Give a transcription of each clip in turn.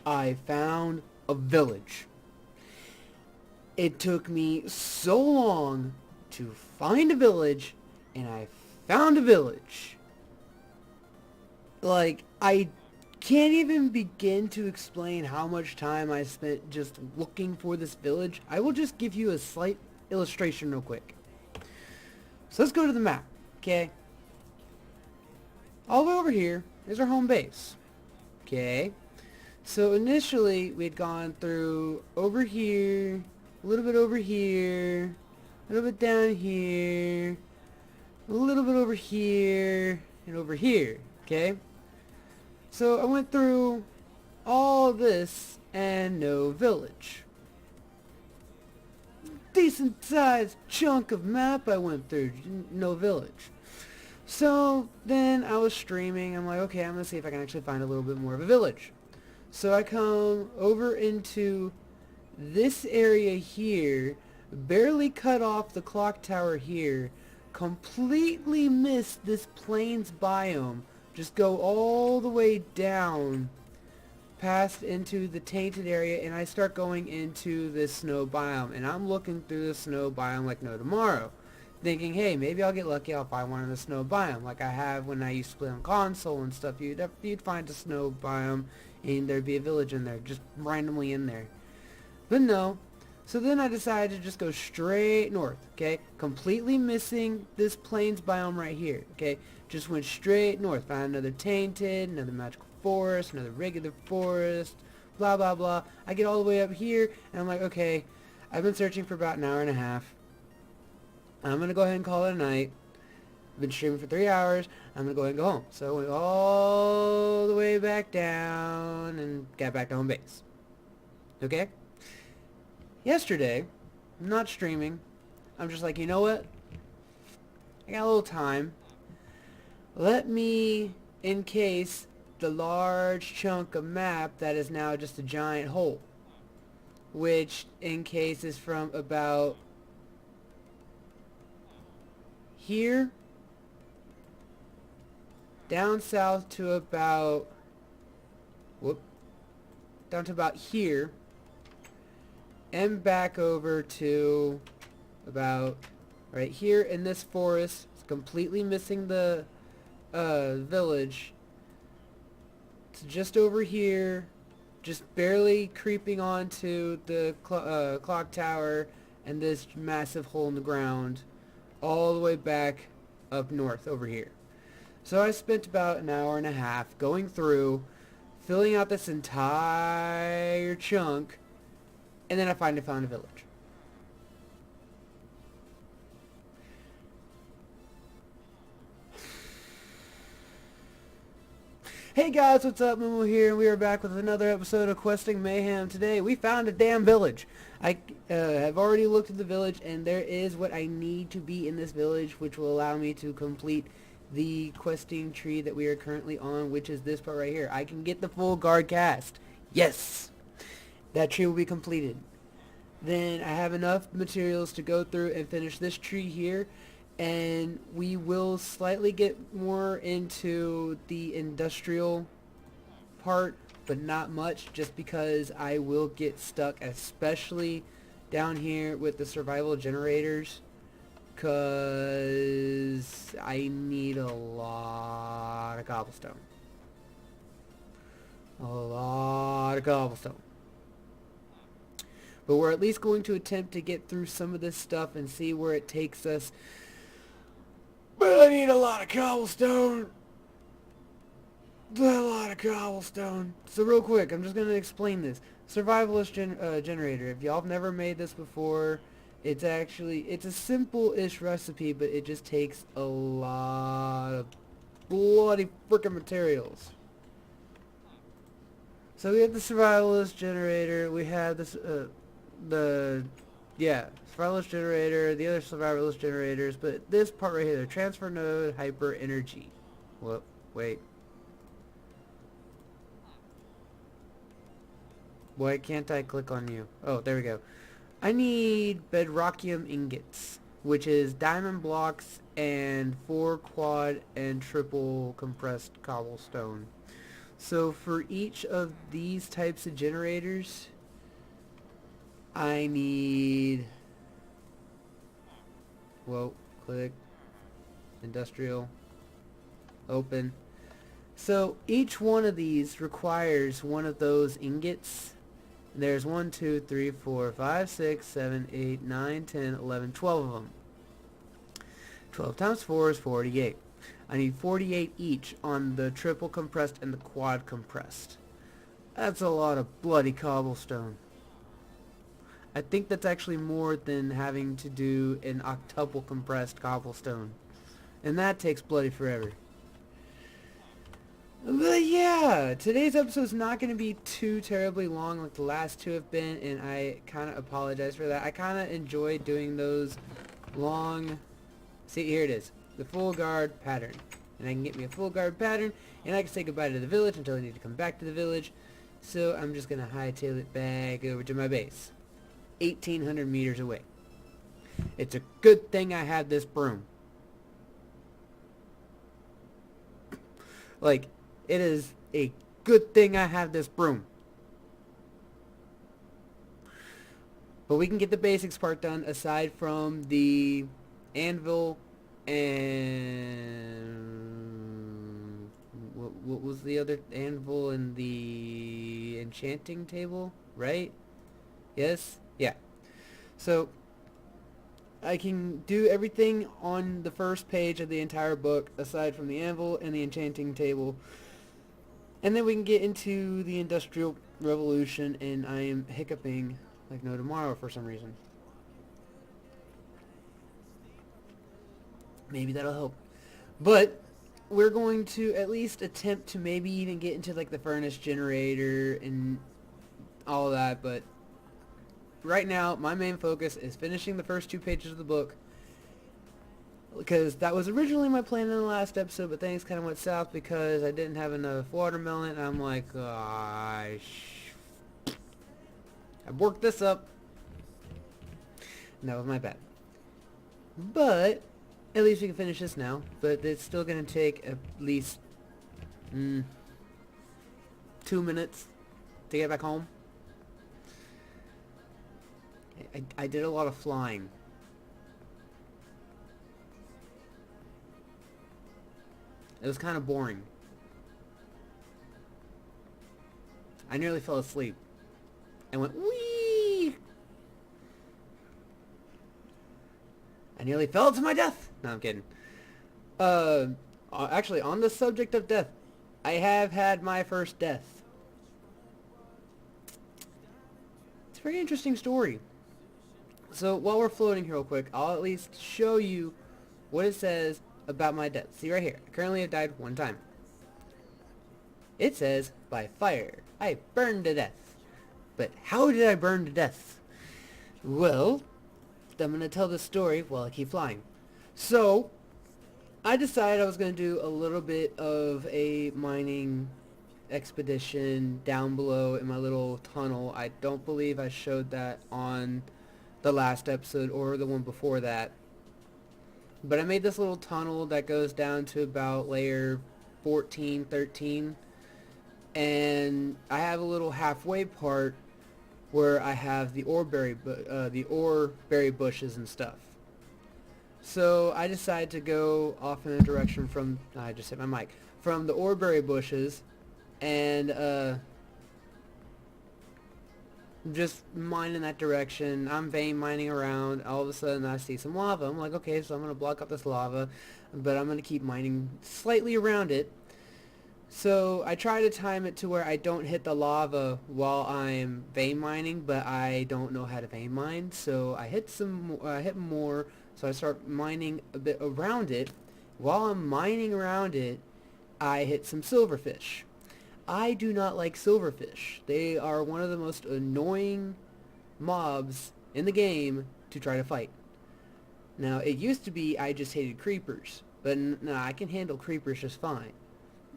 I found a village. It took me so long to find a village, and I found a village. Like, I can't even begin to explain how much time I spent just looking for this village. I will just give you a slight illustration real quick. So let's go to the map, okay? All the way over here is our home base, okay? So initially, we had gone through over here, a little bit over here, a little bit down here, a little bit over here, and over here, okay? So I went through all this and no village. Decent sized chunk of map I went through, no village. So then I was streaming, I'm like, okay, I'm gonna see if I can actually find a little bit more of a village. So I come over into this area here, barely cut off the clock tower here, completely missed this plains biome, just go all the way down past into the tainted area, and I start going into this snow biome, and I'm looking through the snow biome like no tomorrow, thinking, hey, maybe I'll get lucky, I'll find one in the snow biome, like I have when I used to play on console and stuff. You'd find a snow biome, and there'd be a village in there, just randomly in there. But no. So then I decided to just go straight north, okay? Completely missing this plains biome right here, okay? Just went straight north, found another tainted, another magical forest, another regular forest, blah, blah, blah. I get all the way up here, and I'm like, okay, I've been searching for about an hour and a half. I'm going to go ahead and call it a night. I've been streaming for 3 hours. I'm going to go ahead and go home. So I went all the way back down and got back to home base. Okay? Yesterday, I'm not streaming. I'm just like, you know what? I got a little time. Let me encase the large chunk of map that is now just a giant hole, which encases from about here down south to about down to about here and back over to about right here in this forest. It's completely missing the village. It's just over here, just barely creeping onto the clock tower and this massive hole in the ground all the way back up north over here. So I spent about an hour and a half going through, filling out this entire chunk, and then I finally found a village. Hey guys, what's up? Momo here, and we are back with another episode of Questing Mayhem. Today, we found a damn village. I have already looked at the village, and there is what I need to be in this village, which will allow me to complete the questing tree that we are currently on, which is this part right here. I can get the full guard cast. Yes! That tree will be completed. Then I have enough materials to go through and finish this tree here, and we will slightly get more into the industrial part, but not much, just because I will get stuck, especially down here with the survival generators, because I need a lot of cobblestone. A lot of cobblestone. But we're at least going to attempt to get through some of this stuff and see where it takes us. But I need a lot of cobblestone. A lot of cobblestone. So real quick, I'm just going to explain this. Survivalist generator. If y'all have never made this before, it's a simple-ish recipe, but it just takes a lot of bloody frickin' materials. So we have the survivalist generator. We have this, survivalist generator, the other survivalist generators, but this part right here, the transfer node hyper energy. Whoop, wait. Why can't I click on you? Oh, there we go. I need bedrockium ingots, which is diamond blocks and 4 quad and triple compressed cobblestone. So for each of these types of generators, I need, whoa, click, industrial, open. So each one of these requires one of those ingots. There's 1, 2, 3, 4, 5, 6, 7, 8, 9, 10, 11, 12 of them. 12 times 4 is 48. I need 48 each on the triple compressed and the quad compressed. That's a lot of bloody cobblestone. I think that's actually more than having to do an octuple compressed cobblestone. And that takes bloody forever. But yeah, today's episode is not going to be too terribly long like the last two have been, and I kind of apologize for that. I kind of enjoy doing those long... See, here it is. The full guard pattern. And I can get me a full guard pattern, and I can say goodbye to the village until I need to come back to the village. So I'm just going to hightail it back over to my base. 1,800 meters away. It's a good thing I have this broom. Like, it is a good thing I have this broom. But we can get the basics part done aside from the anvil and... What was the other anvil and the enchanting table, right? Yes? Yeah. So, I can do everything on the first page of the entire book aside from the anvil and the enchanting table. And then we can get into the Industrial Revolution, and I am hiccuping like no tomorrow for some reason. Maybe that'll help. But we're going to at least attempt to maybe even get into like the furnace generator and all of that, but right now my main focus is finishing the first 2 pages of the book, because that was originally my plan in the last episode, but things kind of went south because I didn't have enough watermelon, and I'm like, gosh, I worked this up. That was my bad. But at least we can finish this now, but it's still going to take at least 2 minutes to get back home. I did a lot of flying. It was kind of boring. I nearly fell asleep and went whee. I nearly fell to my death. No, I'm kidding. Actually, on the subject of death, I have had my first death. It's a very interesting story. So while we're floating here real quick, I'll at least show you what it says about my death. See right here. I currently have died 1 time. It says, by fire. I burned to death. But how did I burn to death? Well, I'm going to tell this story while I keep flying. So, I decided I was going to do a little bit of a mining expedition down below in my little tunnel. I don't believe I showed that on the last episode or the one before that. But I made this little tunnel that goes down to about layer 14, 13. And I have a little halfway part where I have the ore berry bushes and stuff. So I decided to go off in a direction from, I just hit my mic, from the ore berry bushes and just mine in that direction. I'm vein mining around. All of a sudden I see some lava. I'm like, okay, so I'm going to block up this lava, but I'm going to keep mining slightly around it. So I try to time it to where I don't hit the lava while I'm vein mining, but I don't know how to vein mine. So I hit more. So I start mining a bit around it. While I'm mining around it, I hit some silverfish. I do not like silverfish. They are one of the most annoying mobs in the game to try to fight. Now, it used to be I just hated creepers, but no, I can handle creepers just fine.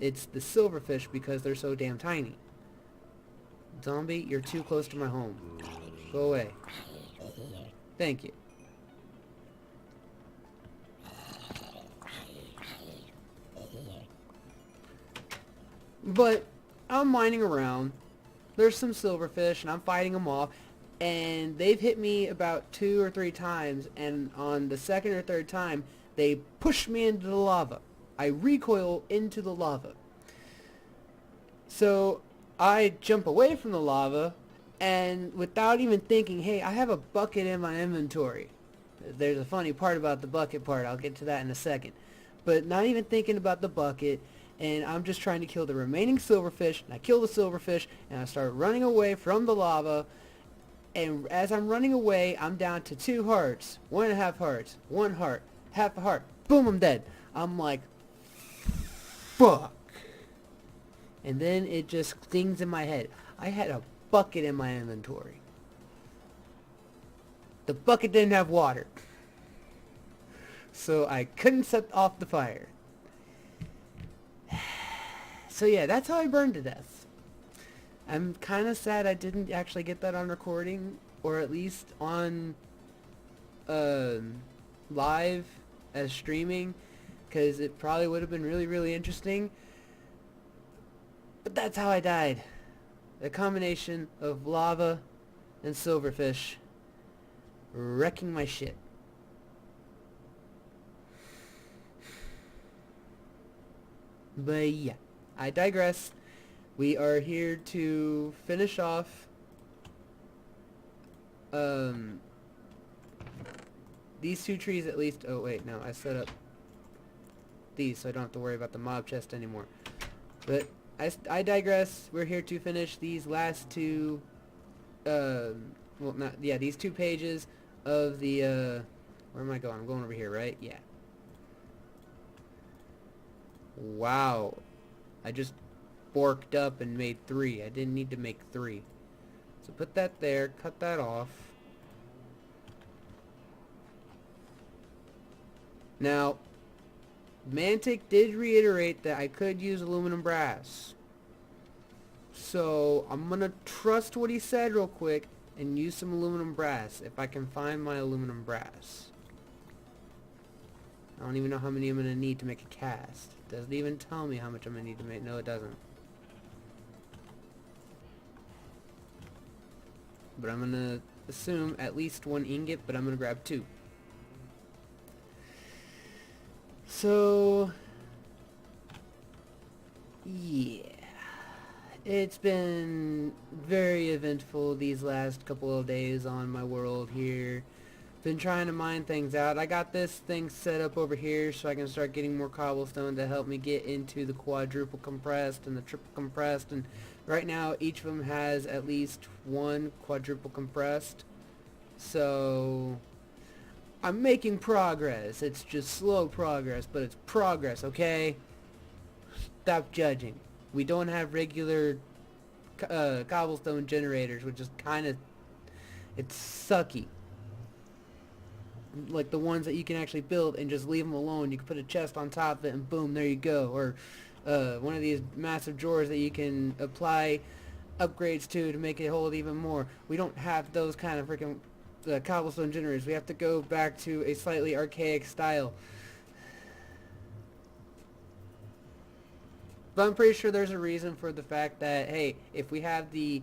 It's the silverfish because they're so damn tiny. Zombie, you're too close to my home. Go away. Thank you. But I'm mining around. There's some silverfish, and I'm fighting them off. And they've hit me about 2 or 3 times, and on the second or third time, they push me into the lava. I recoil into the lava. So I jump away from the lava, and without even thinking, hey, I have a bucket in my inventory. There's a funny part about the bucket part. I'll get to that in a second. But not even thinking about the bucket, and I'm just trying to kill the remaining silverfish, and I kill the silverfish, and I start running away from the lava, and as I'm running away, I'm down to 2 hearts, 1.5 hearts, 1 heart, half a heart, boom, I'm dead. I'm like, fuck. And then it just stings in my head. I had a bucket in my inventory. The bucket didn't have water, so I couldn't set off the fire. So yeah, that's how I burned to death. I'm kind of sad I didn't actually get that on recording, or at least on live as streaming, because it probably would have been really, really interesting. But that's how I died. A combination of lava and silverfish wrecking my shit. But yeah, I digress. We are here to finish off these 2 trees at least. Oh wait, no, I set up these so I don't have to worry about the mob chest anymore. But I digress. We're here to finish these last 2 these 2 pages of the where am I going? I'm going over here, right? Yeah. Wow. I just borked up and made 3. I didn't need to make 3. So put that there, cut that off. Now, Mantic did reiterate that I could use aluminum brass. So I'm gonna trust what he said real quick and use some aluminum brass if I can find my aluminum brass. I don't even know how many I'm gonna need to make a cast. It doesn't even tell me how much I'm gonna need to make. No, it doesn't. But I'm gonna assume at least 1 ingot, but I'm gonna grab 2. So yeah, it's been very eventful these last couple of days on my world here. Been trying to mine things out. I got this thing set up over here so I can start getting more cobblestone to help me get into the quadruple compressed and the triple compressed, and right now each of them has at least 1 quadruple compressed. So I'm making progress. It's just slow progress, but it's progress, okay? Stop judging. We don't have regular cobblestone generators, which is kind of, it's sucky. Like the ones that you can actually build and just leave them alone. You can put a chest on top of it and boom, there you go. Or one of these massive drawers that you can apply upgrades to make it hold even more. We don't have those kind of freaking cobblestone generators. We have to go back to a slightly archaic style. But I'm pretty sure there's a reason for the fact that, hey, if we have the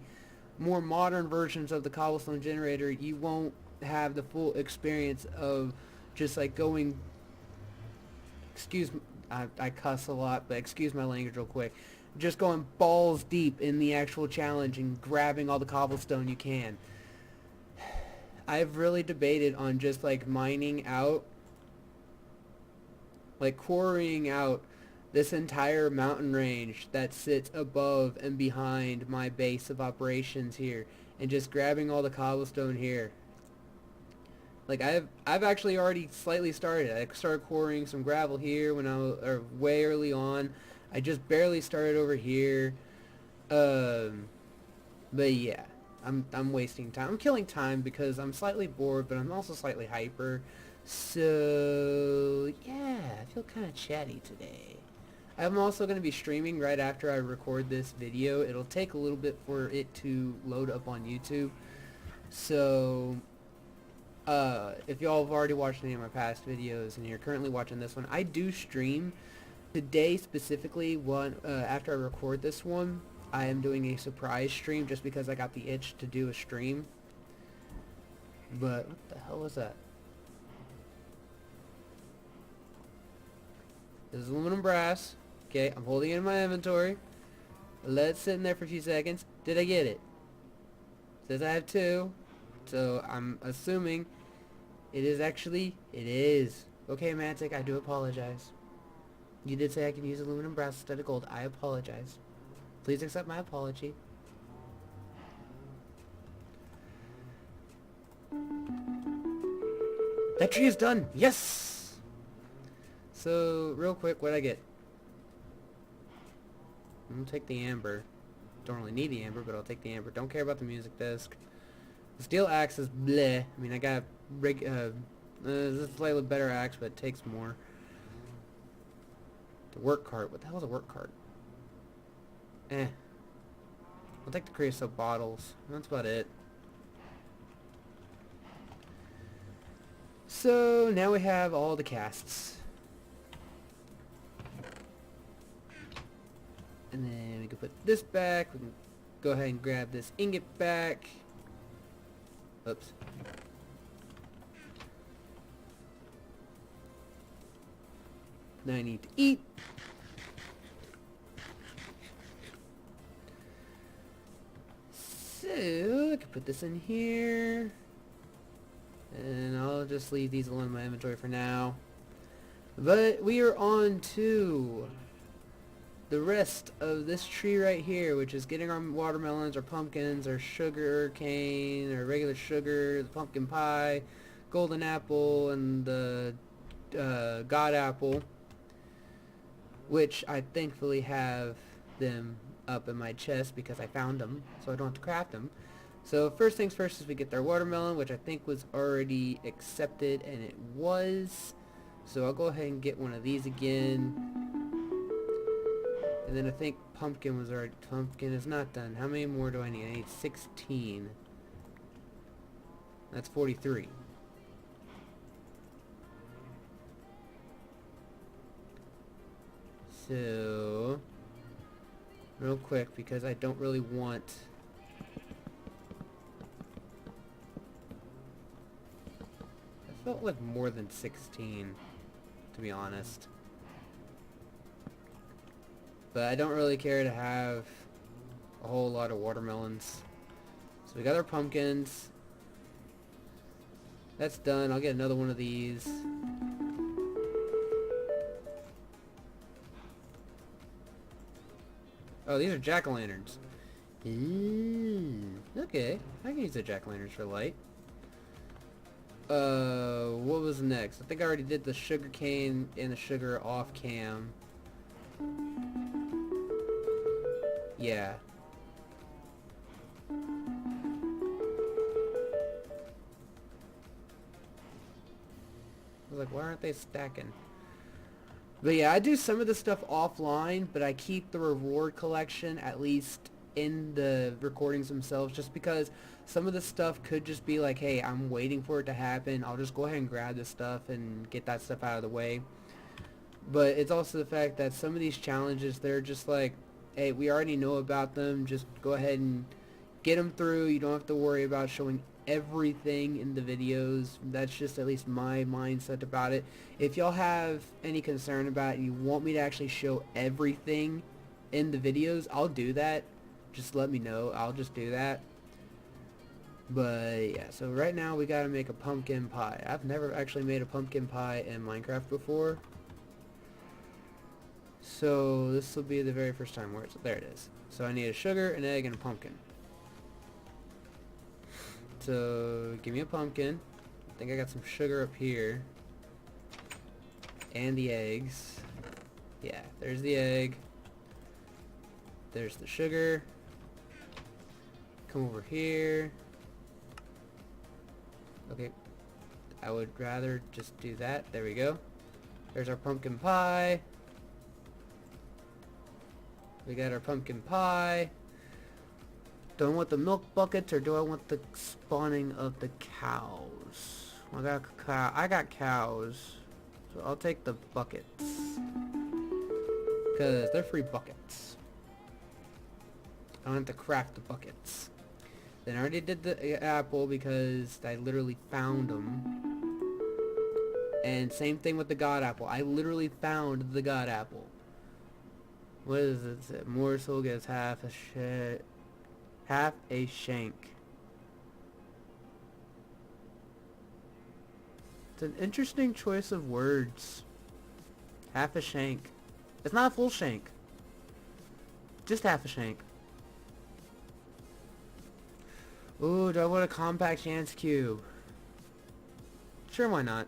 more modern versions of the cobblestone generator, you won't have the full experience of just like going, I cuss a lot, but excuse my language real quick, just going balls deep in the actual challenge and grabbing all the cobblestone you can. I've really debated on just like mining out, like quarrying out this entire mountain range that sits above and behind my base of operations here, and just grabbing all the cobblestone here. Like I've actually already slightly started. I started quarrying some gravel here when I was way early on. I just barely started over here. But yeah, I'm wasting time. I'm killing time because I'm slightly bored, but I'm also slightly hyper. So yeah, I feel kind of chatty today. I'm also going to be streaming right after I record this video. It'll take a little bit for it to load up on YouTube. So if y'all have already watched any of my past videos and you're currently watching this one, I do stream today specifically after I record this one. I am doing a surprise stream just because I got the itch to do a stream. But what the hell was that? This is aluminum brass. Okay, I'm holding it in my inventory. Let it sit in there for a few seconds. Did I get it? Says I have 2. So I'm assuming it is actually, it is. Okay, Mantic, I do apologize. You did say I can use aluminum brass instead of gold. I apologize. Please accept my apology. That tree is done! Yes! So, real quick, what'd I get? I'm gonna take the amber. Don't really need the amber, but I'll take the amber. Don't care about the music disc. The steel axe is bleh. I mean, I got this is a slightly better axe, but it takes more. The work cart. What the hell is a work cart? I'll take the creosote bottles. That's about it. So, now we have all the casts. And then we can put this back. We can go ahead and grab this ingot back. Oops. Now I need to eat. So, I can put this in here. And I'll just leave these alone in my inventory for now. But we are on to the rest of this tree right here, which is getting our watermelons, our pumpkins, our sugar cane, our regular sugar, the pumpkin pie, golden apple, and the god apple, which I thankfully have them up in my chest because I found them, so I don't have to craft them. So first things first is we get their watermelon, which I think was already accepted, and it was. So I'll go ahead and get one of these again. And then I think pumpkin was already... Pumpkin is not done. How many more do I need? I need 16. That's 43. So... real quick, because I don't really want... I felt like more than 16, to be honest. But I don't really care to have a whole lot of watermelons. So we got our pumpkins. That's done. I'll get another one of these. Oh, these are jack-o'-lanterns. Okay. I can use the jack-o'-lanterns for light. What was next? I think I already did the sugar cane and the sugar off cam. Yeah. I was like, why aren't they stacking? But yeah, I do some of the stuff offline, but I keep the reward collection at least in the recordings themselves, just because some of the stuff could just be like, hey, I'm waiting for it to happen. I'll just go ahead and grab this stuff and get that stuff out of the way. But it's also the fact that some of these challenges, they're just like, hey, we already know about them. Just go ahead and get them through. You don't have to worry about showing everything in the videos. That's just at least my mindset about it. If y'all have any concern about it, you want me to actually show everything in the videos, I'll do that. Just let me know. I'll just do that. But yeah, so right now we gotta make a pumpkin pie. I've never actually made a pumpkin pie in Minecraft before. So this will be the very first time. Where there it is. So I need a sugar, an egg, and a pumpkin. So give me a pumpkin. I think I got some sugar up here. And the eggs. Yeah, there's the egg. There's the sugar. Come over here. Okay. I would rather just do that. There we go. There's our pumpkin pie. We got our pumpkin pie. Do I want the milk buckets or do I want the spawning of the cows? I got cows. So I'll take the buckets. Because they're free buckets. I don't have to craft the buckets. Then I already did the apple because I literally found them. And same thing with the god apple. I literally found the god apple. What is it? Morsel gets half a shank. It's an interesting choice of words. Half a shank. It's not a full shank. Just half a shank. Ooh, do I want a compact chance cube? Sure, why not?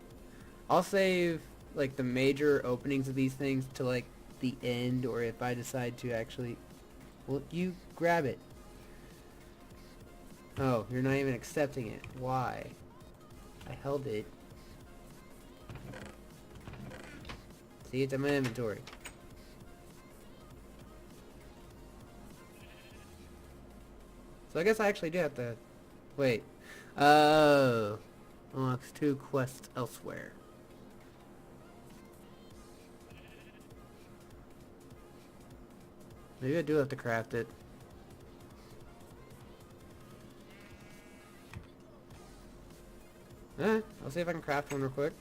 I'll save, like, the major openings of these things to, like, the end, or if I decide to actually... Well, you grab it. Oh, you're not even accepting it. Why? I held it. See, it's in my inventory. So I guess I actually do have to... Wait. Oh. Unlocks 2 quests elsewhere. Maybe I do have to craft it. I'll see if I can craft one real quick.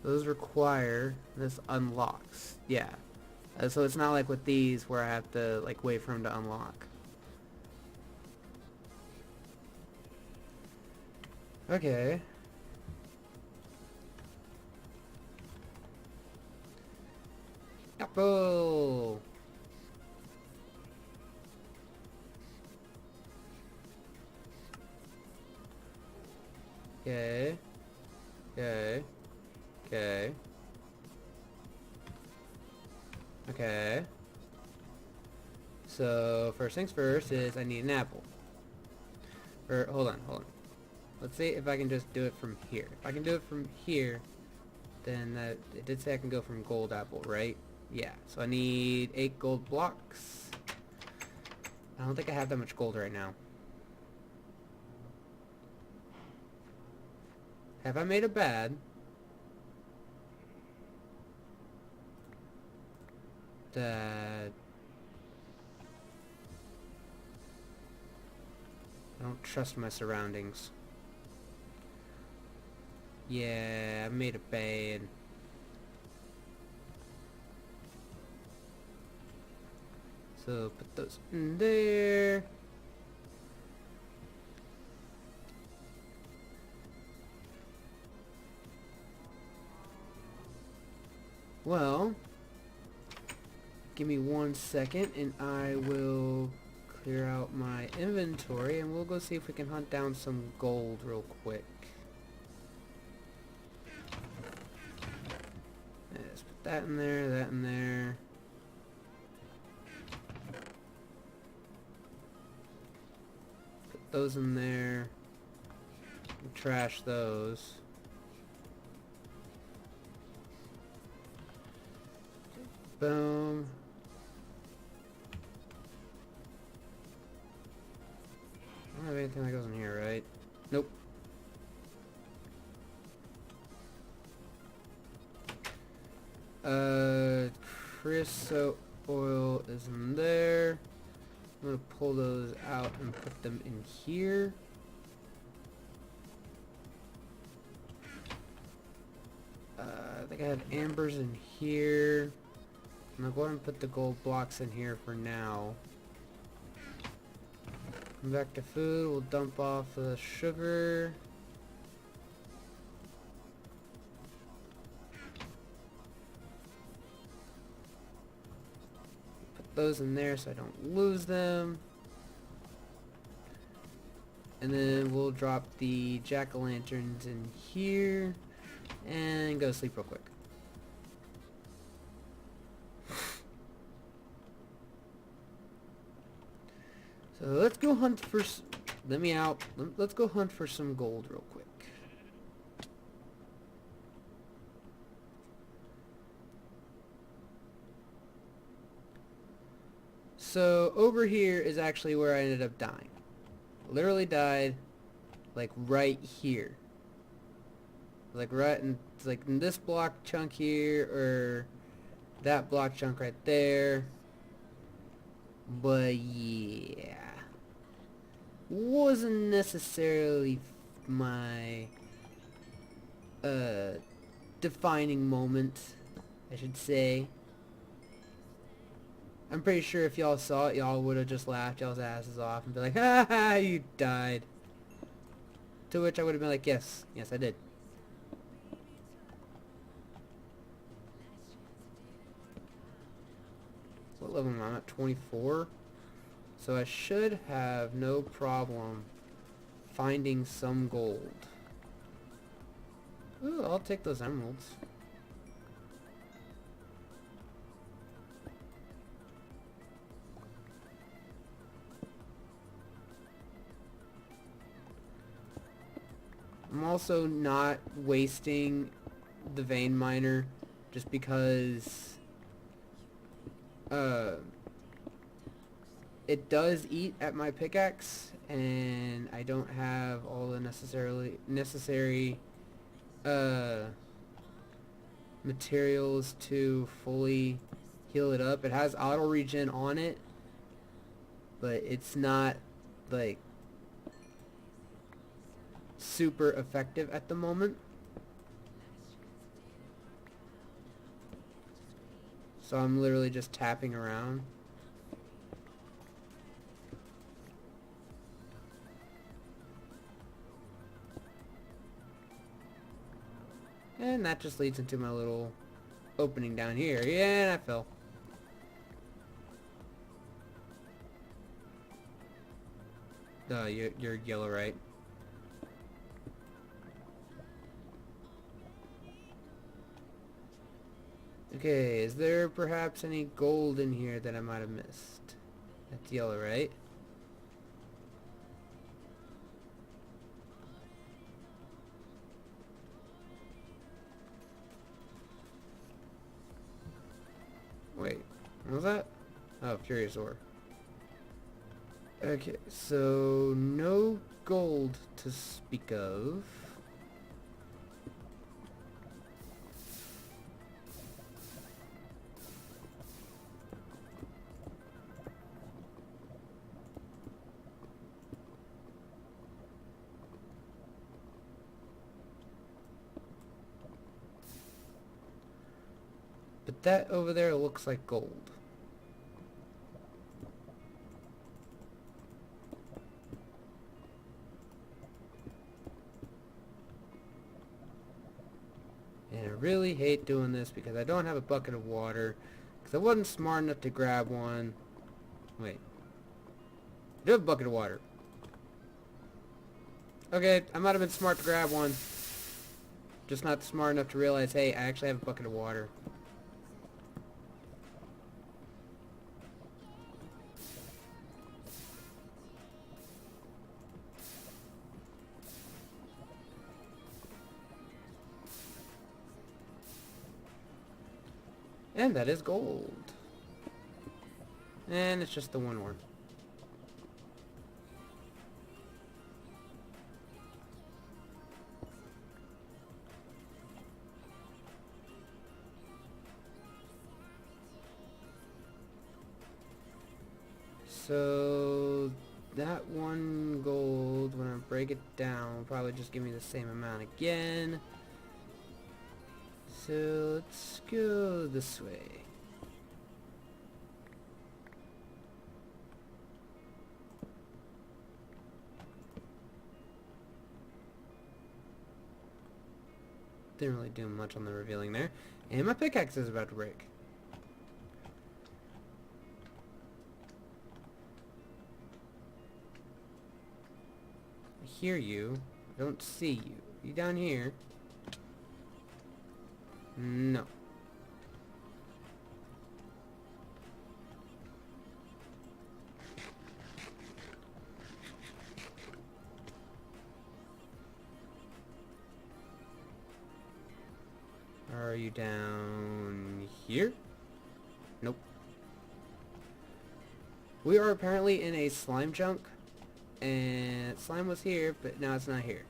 Those require... This unlocks. Yeah. So it's not like with these where I have to like wait for them to unlock. Okay. Apple! Okay. Okay. Okay. Okay. So, first things first is I need an apple. Or, hold on. Let's see if I can just do it from here. If I can do it from here, then it did say I can go from gold apple, right? Yeah. So I need 8 gold blocks. I don't think I have that much gold right now. Have I made it bad? That I don't trust my surroundings. Yeah, I made it bad. So put those in there. Well, give me 1 second and I will clear out my inventory and we'll go see if we can hunt down some gold real quick. Let's put that in there, that in there. Put those in there. And trash those. Boom. I don't have anything that goes in here, right? Nope. Creosote oil is in there. I'm gonna pull those out and put them in here. I think I have ambers in here. I'm gonna go ahead and put the gold blocks in here for now. Come back to food, we'll dump off the sugar. Put those in there so I don't lose them. And then we'll drop the jack-o'-lanterns in here and go to sleep real quick. So let's go hunt for... Let me out. Let's go hunt for some gold real quick. So over here is actually where I ended up dying. Literally died like right here. Like right in, like in this block chunk here, or that block chunk right there. But yeah, wasn't necessarily my defining moment, I should say. I'm pretty sure if y'all saw it, y'all would have just laughed y'all's asses off and be like, ha ha, you died. To which I would have been like, yes, yes I did. What level am I at? 24? So I should have no problem finding some gold. Ooh, I'll take those emeralds. I'm also not wasting the vein miner just because it does eat at my pickaxe and I don't have all the necessary materials to fully heal it up. It has auto regen on it, but it's not like super effective at the moment. So I'm literally just tapping around. And that just leads into my little opening down here. Yeah, and I fell. You're yellow, right? Okay, is there perhaps any gold in here that I might have missed? That's yellow, right? Wait, what was that? Oh, curious ore. Okay, so no gold to speak of. But that over there looks like gold. And I really hate doing this because I don't have a bucket of water. Because I wasn't smart enough to grab one. Wait. I do have a bucket of water. Okay, I might have been smart to grab one. Just not smart enough to realize, hey, I actually have a bucket of water. And that is gold. And it's just the one ore. So that one gold, when I break it down, will probably just give me the same amount again. So let's go this way. Didn't really do much on the revealing there. And my pickaxe is about to break. I hear you. I don't see you. You down here? No. Are you down here? Nope. We are apparently in a slime chunk, and slime was here, but now it's not here.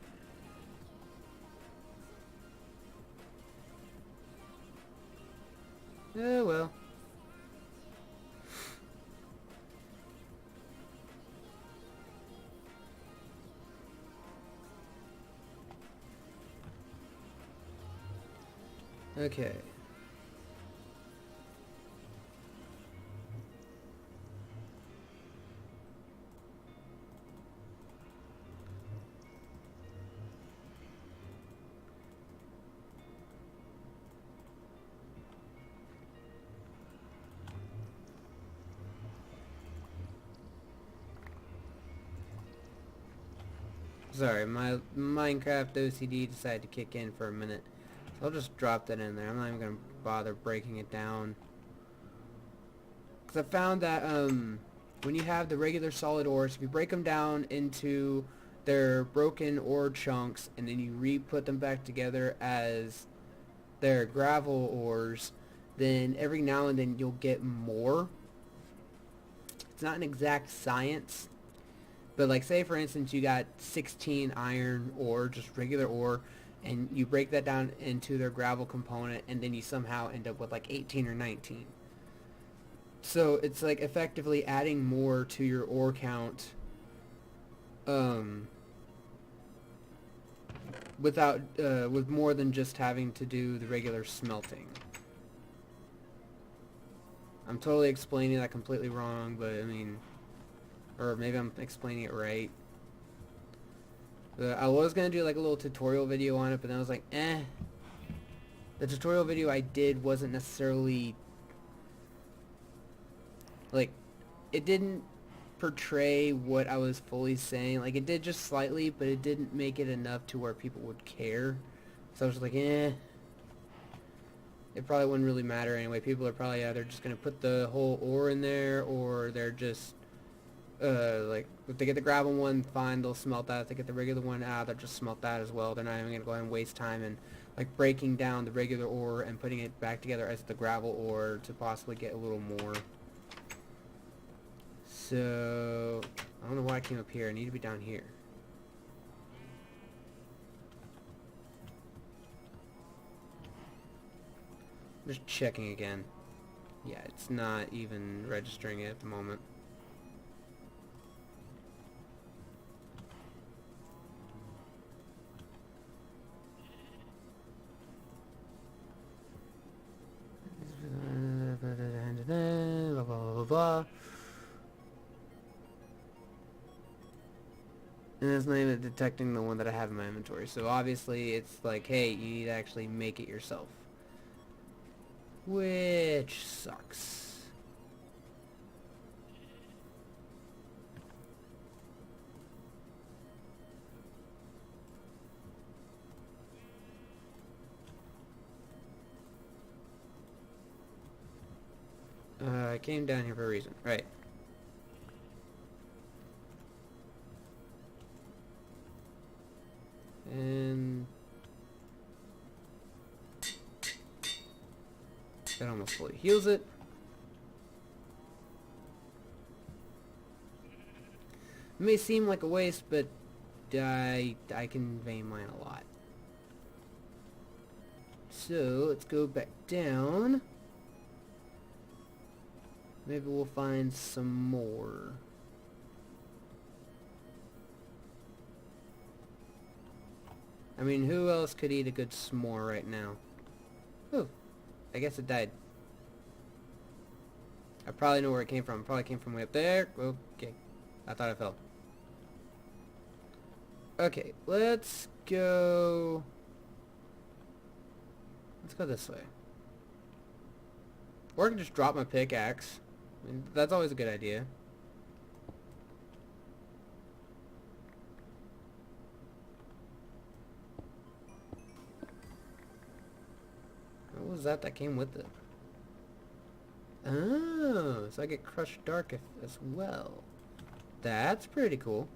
Oh well. Okay. Sorry, my Minecraft OCD decided to kick in for a minute. So I'll just drop that in there. I'm not even going to bother breaking it down. Because I found that when you have the regular solid ores, if you break them down into their broken ore chunks and then you re-put them back together as their gravel ores, then every now and then you'll get more. It's not an exact science. But like say for instance you got 16 iron ore, just regular ore, and you break that down into their gravel component and then you somehow end up with like 18 or 19. So it's like effectively adding more to your ore count without with more than just having to do the regular smelting. I'm totally explaining that completely wrong, but I mean, or maybe I'm explaining it right. I was going to do like a little tutorial video on it, but then I was like, eh. The tutorial video I did wasn't necessarily, like, it didn't portray what I was fully saying. Like, it did just slightly, but it didn't make it enough to where people would care. So I was just like, eh. It probably wouldn't really matter anyway. People are probably either just going to put the whole ore in there, or they're just like, if they get the gravel one, fine, they'll smelt that. If they get the regular one, they'll just smelt that as well. They're not even going to go ahead and waste time and like breaking down the regular ore and putting it back together as the gravel ore to possibly get a little more. So, I don't know why I came up here. I need to be down here. I'm just checking again. Yeah, it's not even registering it at the moment. Blah, blah, blah, blah. And it's not even detecting the one that I have in my inventory. So obviously it's like, hey, you need to actually make it yourself. Which sucks. I came down here for a reason. Right. And that almost fully heals it. It may seem like a waste, but I can vein mine a lot. So let's go back down. Maybe we'll find some more. I mean, who else could eat a good s'more right now? Oh, I guess it died. I probably know where it came from. It probably came from way up there. Okay, I thought it fell. Okay, let's go... Let's go this way. Or I can just drop my pickaxe. I mean, that's always a good idea. What was that came with it? Oh, so I get crushed dark as well. That's pretty cool.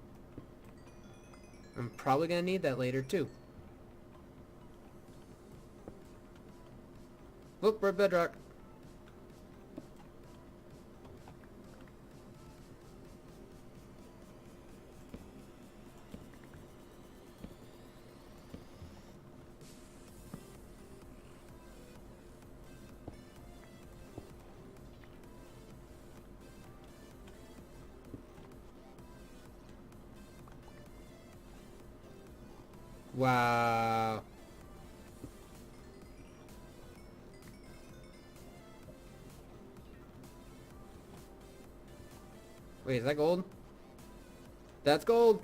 I'm probably gonna need that later too. Whoop, we're bedrock. Wow. Wait, is that gold? That's gold!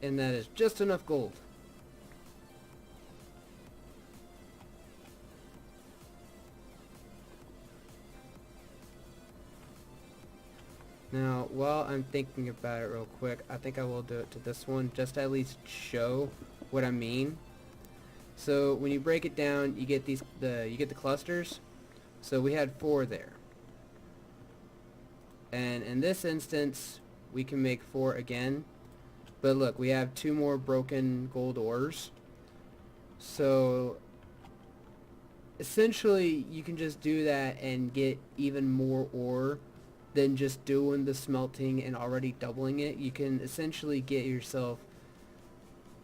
And that is just enough gold. Now, while I'm thinking about it real quick, I think I will do it to this one, just to at least show what I mean. So when you break it down, you get you get the clusters. So we had 4 there. And in this instance, we can make 4 again. But look, we have 2 more broken gold ores. So essentially, you can just do that and get even more ore than just doing the smelting and already doubling it. You can essentially get yourself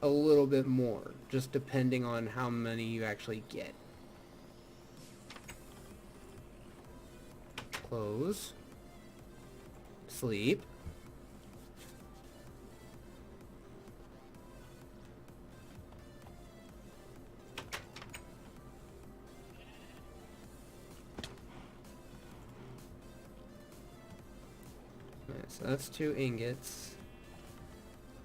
a little bit more, just depending on how many you actually get. Close. Sleep. Alright, so that's 2 ingots.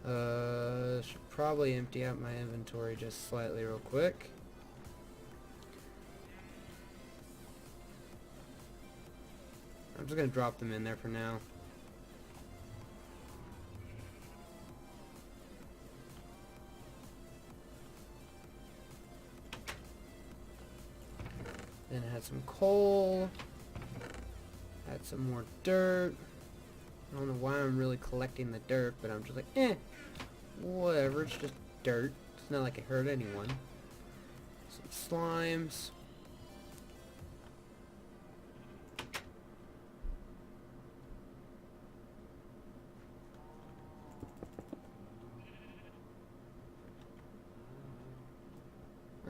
Should probably empty out my inventory just slightly real quick. I'm just gonna drop them in there for now. Then I had some coal. Had some more dirt. I don't know why I'm really collecting the dirt, but I'm just like, whatever, it's just dirt. It's not like it hurt anyone. Some slimes.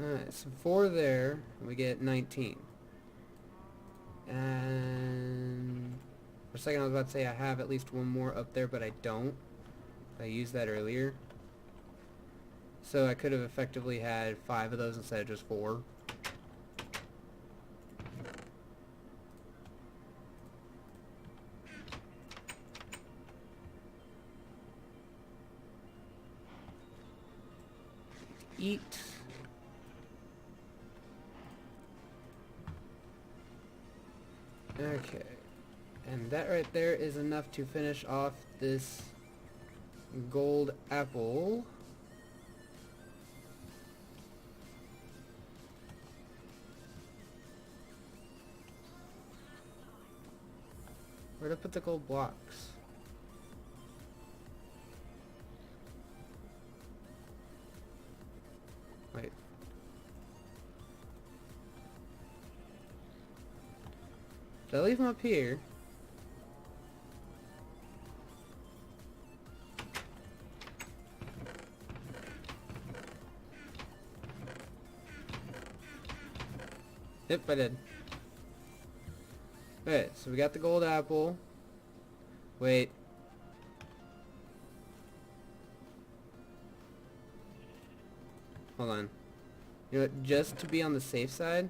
Alright, so 4 there, and we get 19. And for a second I was about to say I have at least 1 more up there, but I don't. I used that earlier. So I could have effectively had 5 of those instead of just 4. Eat. Okay. And that right there is enough to finish off this gold apple. Where to put the gold blocks? Wait. Did I leave them up here? Yep, I did. Okay, so we got the gold apple. Wait. Hold on. You know what, just to be on the safe side,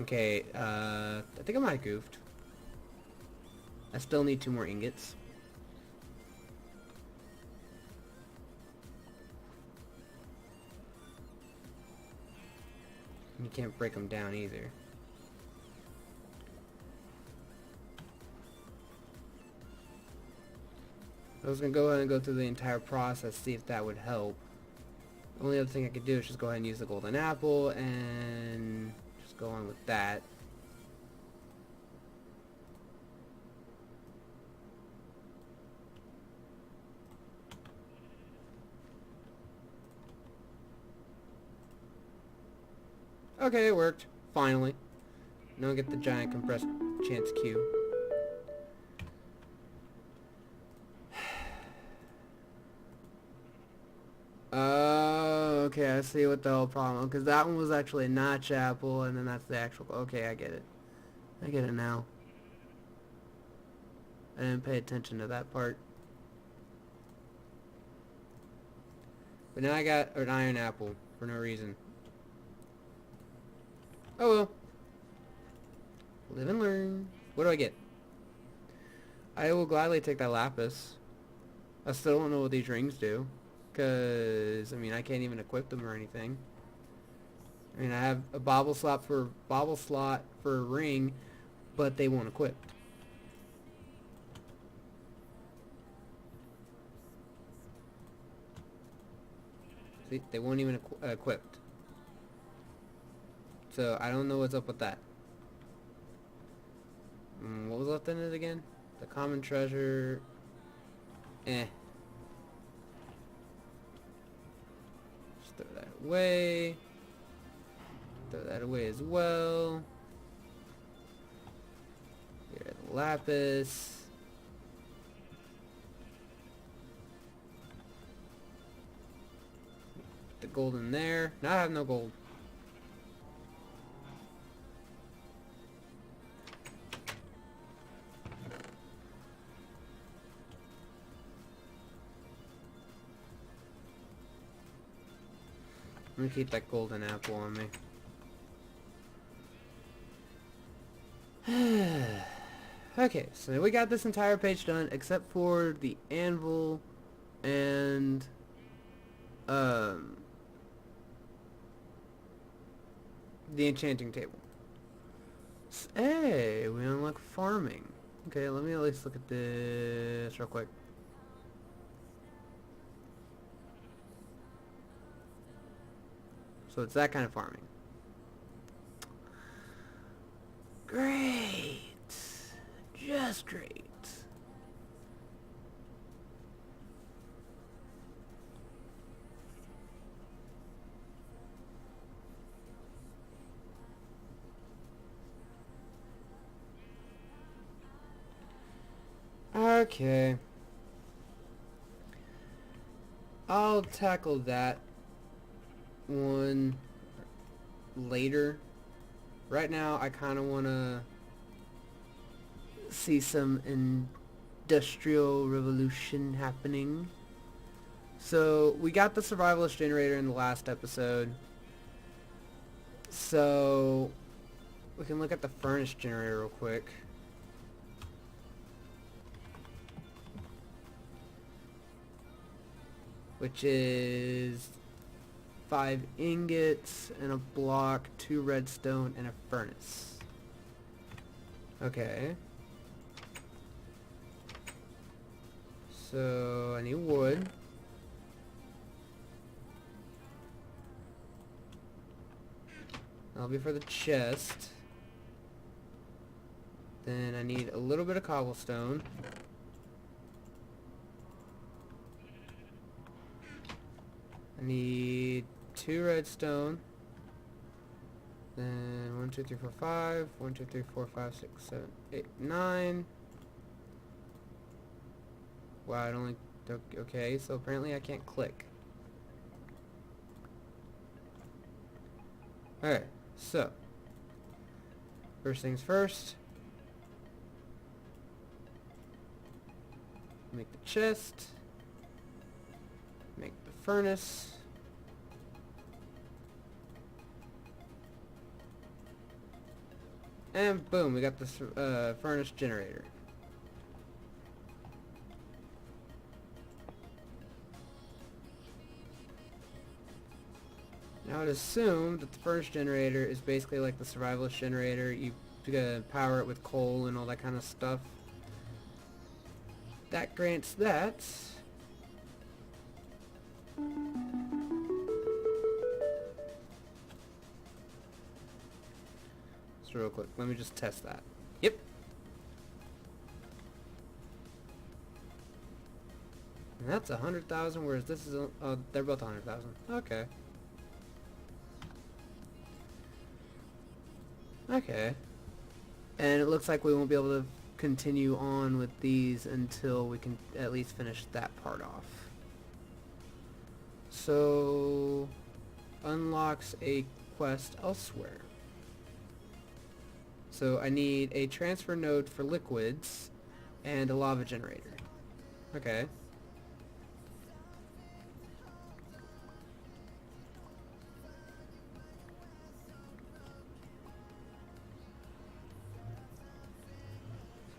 okay, I think I might have goofed. I still need 2 more ingots. You can't break them down either. I was going to go ahead and go through the entire process, see if that would help. The only other thing I could do is just go ahead and use the golden apple and just go on with that. Okay, it worked. Finally. Now I get the giant compressed chance cube. Okay, I see what the whole problem, because that one was actually a notch apple, and then that's the actual, okay, I get it. I get it now. I didn't pay attention to that part. But now I got an iron apple, for no reason. Oh well. Live and learn. What do I get? I will gladly take that lapis. I still don't know what these rings do. Because, I mean, I can't even equip them or anything. I mean, I have a bobble slot for a ring, but they won't equip. See, they won't even equipped. So, I don't know what's up with that. What was left in it again? The common treasure. Just throw that away. Throw that away as well. Here's the lapis. Put the gold in there. Now I have no gold. I'm gonna keep that golden apple on me. Okay, so we got this entire page done except for the anvil and the enchanting table. Hey, we unlock farming. Okay, let me at least look at this real quick. So it's that kind of farming. Great. Just great. Okay. I'll tackle that one later. Right now I kind of want to see some industrial revolution happening. So we got the survivalist generator in the last episode, so we can look at the furnace generator real quick. Which is 5 ingots and a block, 2 redstone, and a furnace. Okay. So I need wood. That'll be for the chest. Then I need a little bit of cobblestone. I need 2 redstone. Then 1, 2, 3, 4, 5. 1, 2, 3, 4, 5, 6, 7, 8, 9. Wow, it only... Okay, so apparently I can't click. Alright, so. First things first. Make the chest. Make the furnace. And boom, we got this furnace generator. Now I'd assume that the furnace generator is basically like the survivalist generator. You power it with coal and all that kind of stuff. that grants that. So real quick, let me just test that. Yep. And that's 100,000, whereas this is, they're both 100,000. Okay. Okay. And it looks like we won't be able to continue on with these until we can at least finish that part off. So, unlocks a quest elsewhere. So I need a transfer node for liquids and a lava generator. Okay.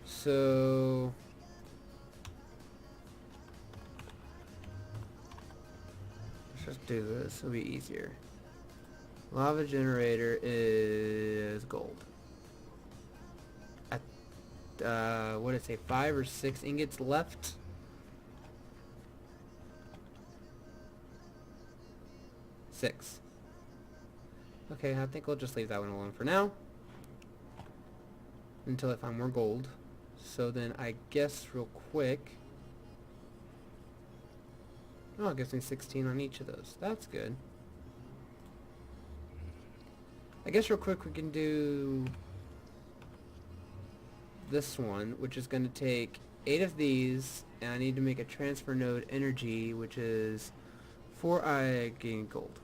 So let's just do this, it'll be easier. Lava generator is gold. What did it say, 5 or 6 ingots left? 6. Okay, I think we'll just leave that one alone for now until I find more gold. So then I guess real quick, oh, it gives me 16 on each of those. That's good. I guess real quick we can do this one, which is going to take 8 of these, and I need to make a transfer node energy, which is 4 I gain gold.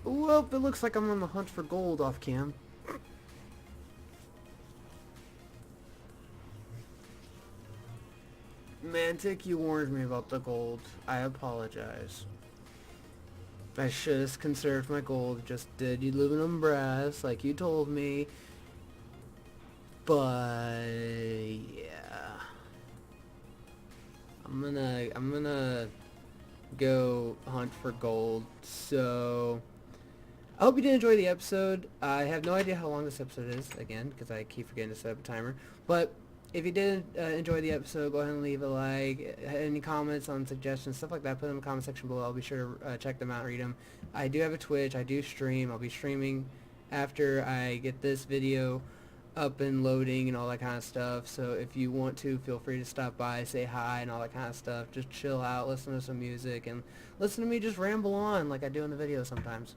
Well, it looks like I'm on the hunt for gold off cam. Mantic, you warned me about the gold. I apologize. I should have conserved my gold. Just did aluminum brass like you told me. But yeah, I'm gonna go hunt for gold. So I hope you did enjoy the episode. I have no idea how long this episode is, again, because I keep forgetting to set up a timer. But if you did enjoy the episode, go ahead and leave a like. Any comments on suggestions, stuff like that, put them in the comment section below. I'll be sure to check them out, read them. I do have a Twitch. I do stream. I'll be streaming after I get this video up and loading and all that kind of stuff. So if you want to, feel free to stop by, say hi and all that kind of stuff. Just chill out, listen to some music, and listen to me just ramble on like I do in the video sometimes.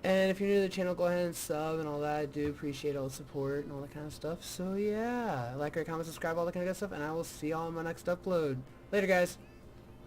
And if you're new to the channel, go ahead and sub and all that. I do appreciate all the support and all that kind of stuff. So yeah, like, rate, comment, subscribe, all that kind of good stuff, and I will see y'all in my next upload. Later, guys.